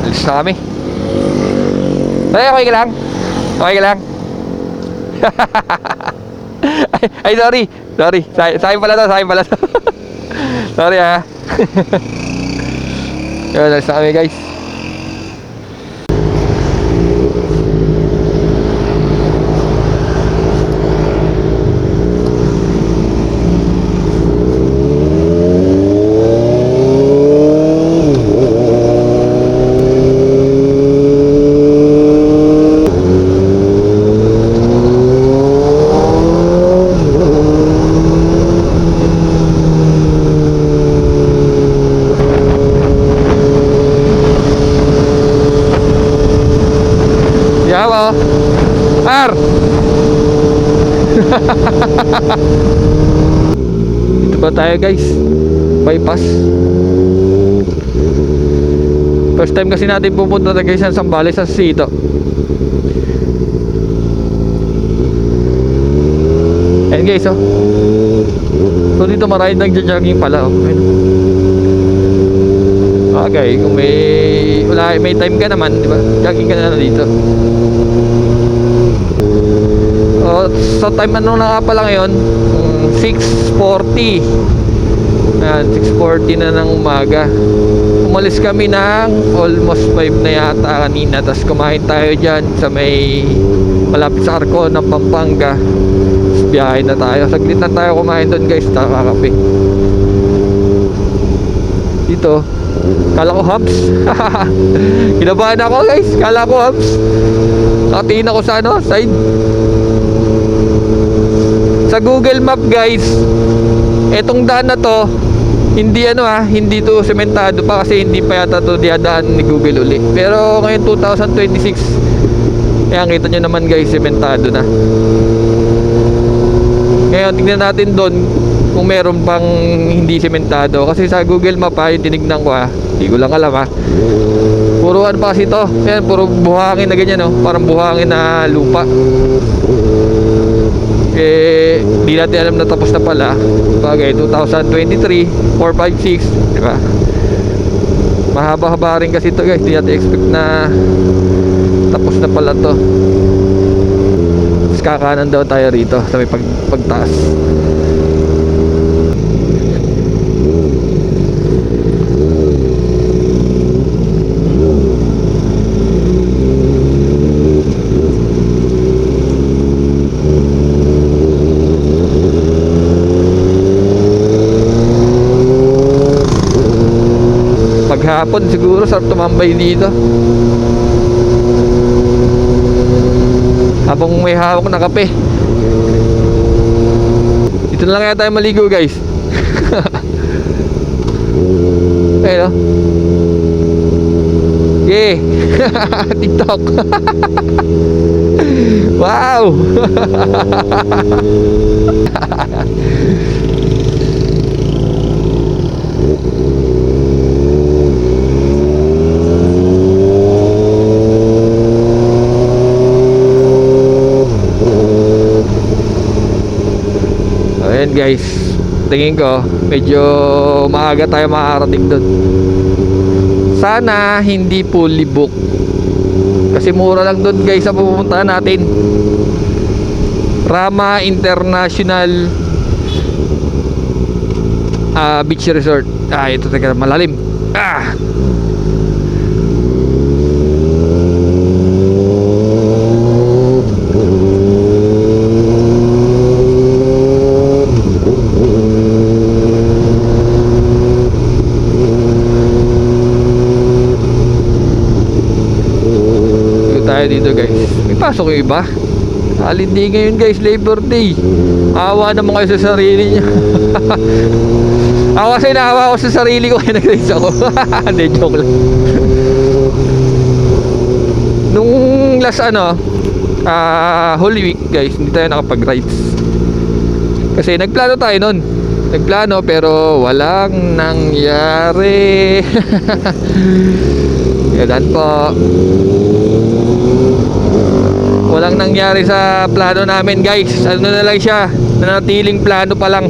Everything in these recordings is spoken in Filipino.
Alis na kami. Ay, okay ka lang? Okay ka lang? ay, sorry. Sorry. Sayang pala to. Sorry ha. Yun, alis na kami guys. Yawa. Ar. Dito ba tayo guys? Bypass. First time kasi natin pupunta na guys sa Zambales sa Sito. Ayan guys oh. So dito maraming nagja-jogging pala oh. Okay, kung may time ka naman, di ba? Jogging ka na dito. So time ano na nga pala ngayon? 6:40. Ayan, 6:40 na ng umaga. Umalis kami ng almost 5 na yata kanina. Tapos kumain tayo dyan sa may malapit sa Arco ng Pampanga. Tapos biyahe na tayo. Saglit na tayo kumain doon guys. Nakakape. Dito kala ko hubs. Kinabahan ako guys. Kala ko hubs. Nakatingin ako sa ano, side. Sa Google Map guys, etong daan na to hindi hindi to sementado pa kasi hindi pa yata to diadaan ni Google uli. Pero ngayon 2026, kaya kita nyo naman guys, sementado na. Ngayon tignan natin doon kung meron pang hindi sementado. Kasi sa Google Map yung tinignan ko hindi ko lang alam puro ano pa kasi to. Ayan, puro buhangin na ganyan parang buhangin na lupa. Di natin alam na tapos na pala. Bagay 2023, 4, 5, 6, diba? Mahaba-haba rin kasi to guys. Di natin expect na tapos na pala to. Tapos kakanan daw tayo rito sa may pagtaas. Maghapon siguro sarap tumambay dito habang may hawak na kape. Dito na lang kaya tayo maligo guys. Ayun yeah. TikTok. Wow. Ayan guys, tingin ko medyo maaga tayo makakarating doon. Sana hindi fully book kasi mura lang doon guys sa pupuntahan natin. Rama International Beach Resort. Ito talaga malalim. Dito guys, may pasok yung iba. Holiday ngayon guys, Labor Day. Awa naman kayo sa sarili nyo. Ako kasi naawa ko sa sarili ko kaya nag-race ako. Hindi, joke lang. Nung last Holy Week guys, hindi tayo nakapag-rides kasi nagplano tayo nun. Nagplano pero walang nangyari. Yan po, walang nangyari sa plano namin guys. Ano na lang siya, nanatiling plano pa lang.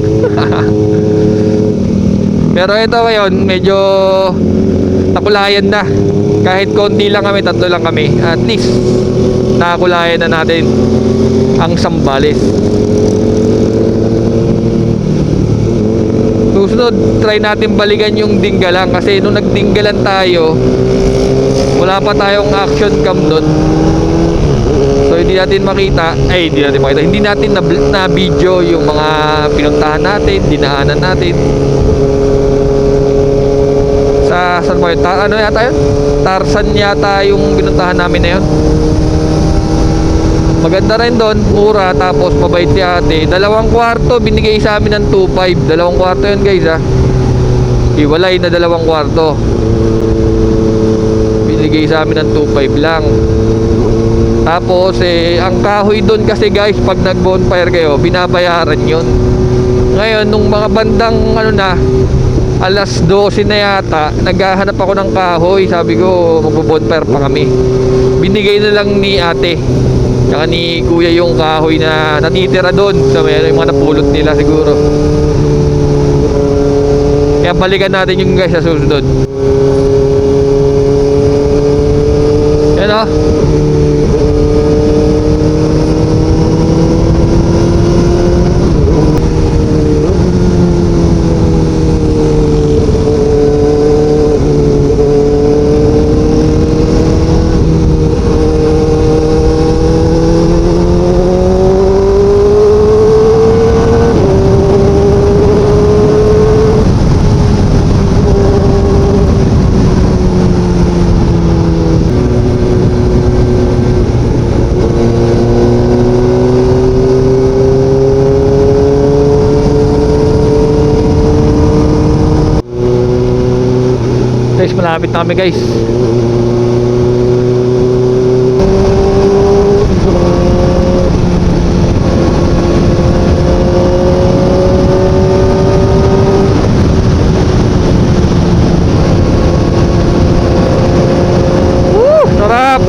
Pero ito ngayon medyo nakulayan na. Kahit konti lang kami, tatlo lang kami, at least nakakulayan na natin ang Sambales. Susunod, try natin balikan yung Dingalan, kasi nung nagdinggalan tayo, wala pa tayong action cam doon. So hindi natin makita, hindi natin na video yung mga pinuntahan natin, dinaanan natin. Saan ba yun? Ano yata yun? Tarsan yata yung pinuntahan namin na yun. Maganda rin doon, mura, tapos mabait si ate. 2 kwarto, binigay sa amin ng 2.5. 2 kwarto yun guys ha. Iwalay na 2 kwarto. Binigay sa amin ng 2.5 lang. Tapos ang kahoy doon kasi guys, pag nag bonfire kayo, binabayaran yun. Ngayon, nung mga bandang alas 12 na yata, naghahanap ako ng kahoy. Sabi ko, magbo-bonfire pa kami. Binigay na lang ni ate saka ni kuya yung kahoy na natitira doon. So may yung mga napulot nila siguro. Kaya balikan natin yung guys sa susunod. Yan o. Guys, malapit na kami guys. Sarap.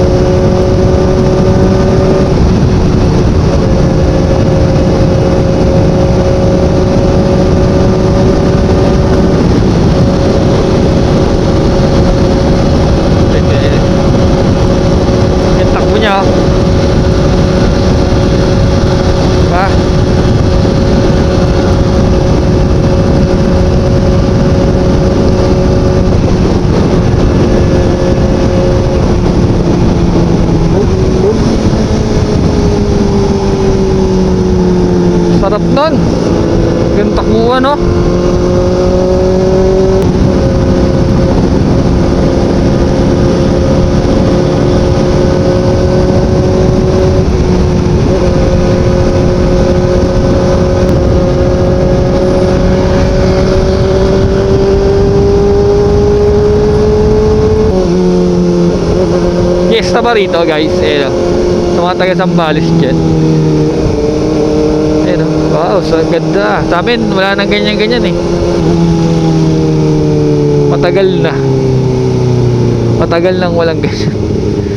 Sarap nun. Yung takbuhan no. Fiesta ba rito guys? Sa mga taga Sambales dyan. Wow, so ganda. Sa amin, wala nang ganyan-ganyan eh. Matagal na. Matagal nang walang ganyan.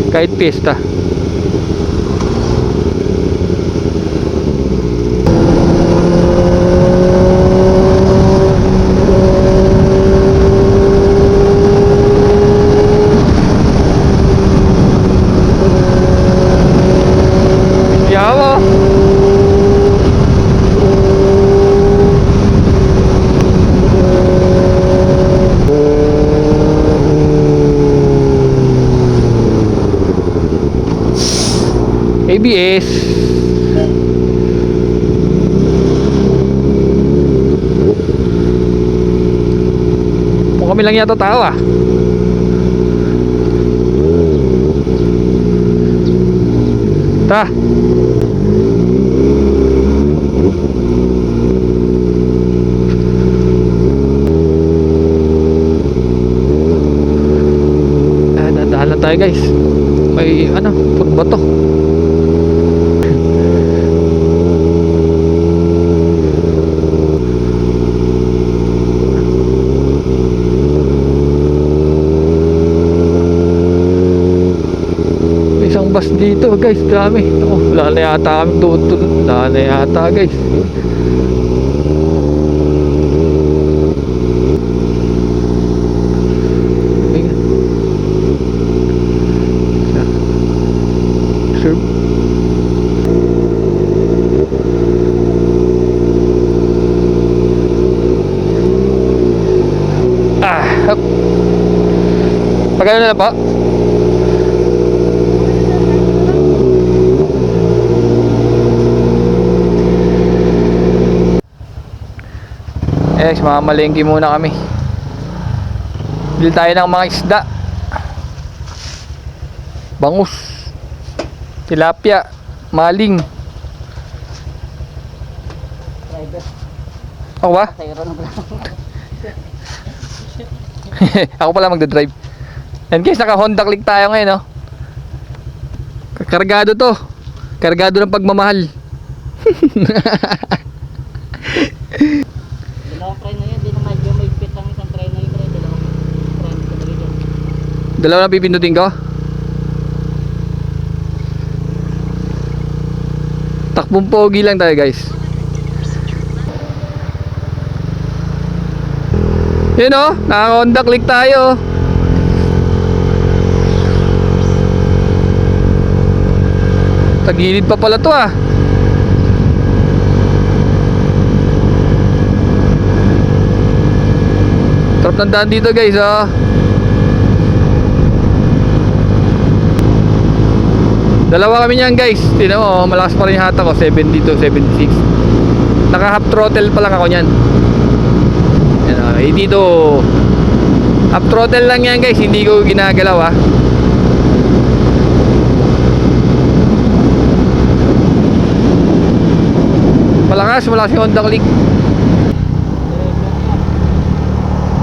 Kahit pista. Yawa. ABS. Kung kami lang yata tao ah. Ta. Dahan lang tayo guys. May puro bato. Bus dito guys, dami. Wala na yata kami tutol. Wala na yata guys. Magkano na po? Mamalengke muna kami. Bili tayo ng mga isda. Bangus, tilapia, maling. Ako ba? Ako pala magdadrive. Yan guys, naka Honda Click tayo ngayon, no? Kargado to. Kargado ng pagmamahal. Dalawang try na yun, di na medyo may fit ang isang try na yun. Dalawang try na talaga yun. Dalawa na pipindutin ko. Takbong pogi lang tayo guys. Yun o, naka Honda Click tayo. Tagilid pa pala to ah. Sarap ng daan dito guys oh. Dalawa kami niyan guys. Tingnan mo, malakas pa rin yung hata ko, 70 to 76. Naka half throttle pa lang ako niyan. Yan oh, dito half throttle lang yan guys, hindi ko ginagalaw ah. Malakas yung Honda Click.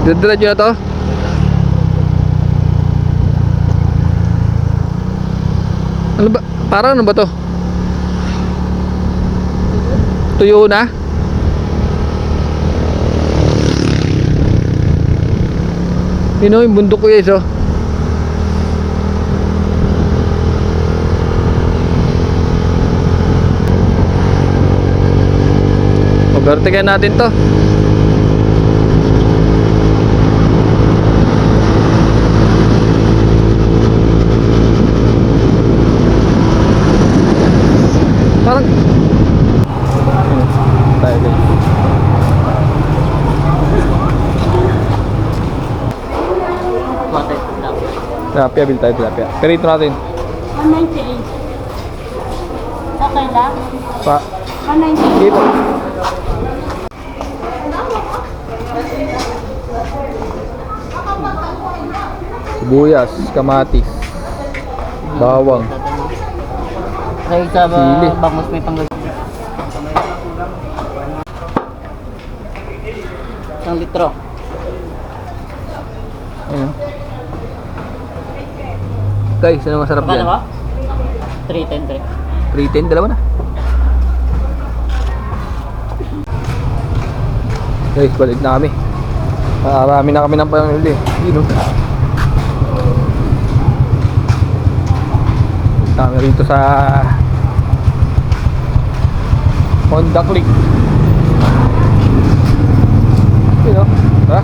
Diretso na to. Ano ba? Parang ano ba to? Tuyo na? Yun o, yung bundok ko guys oh. Overtaken natin to. Parang tayo guys. Tilapia, bil tayo tilapia. Perito natin. 198. Okay lang? Pa. 198. Dito. Sibuyas, kamatis, bawang. Dahil sa Sili. bangus may panggal. 1 litro. Ayun. Guys, ano masarap Magkano yan? ba? 310. 310, dalawa na. Guys, balik na kami. Marami na kami ng pamili. Yun o. Kami rito sa Honda Click. Yun o. Tara.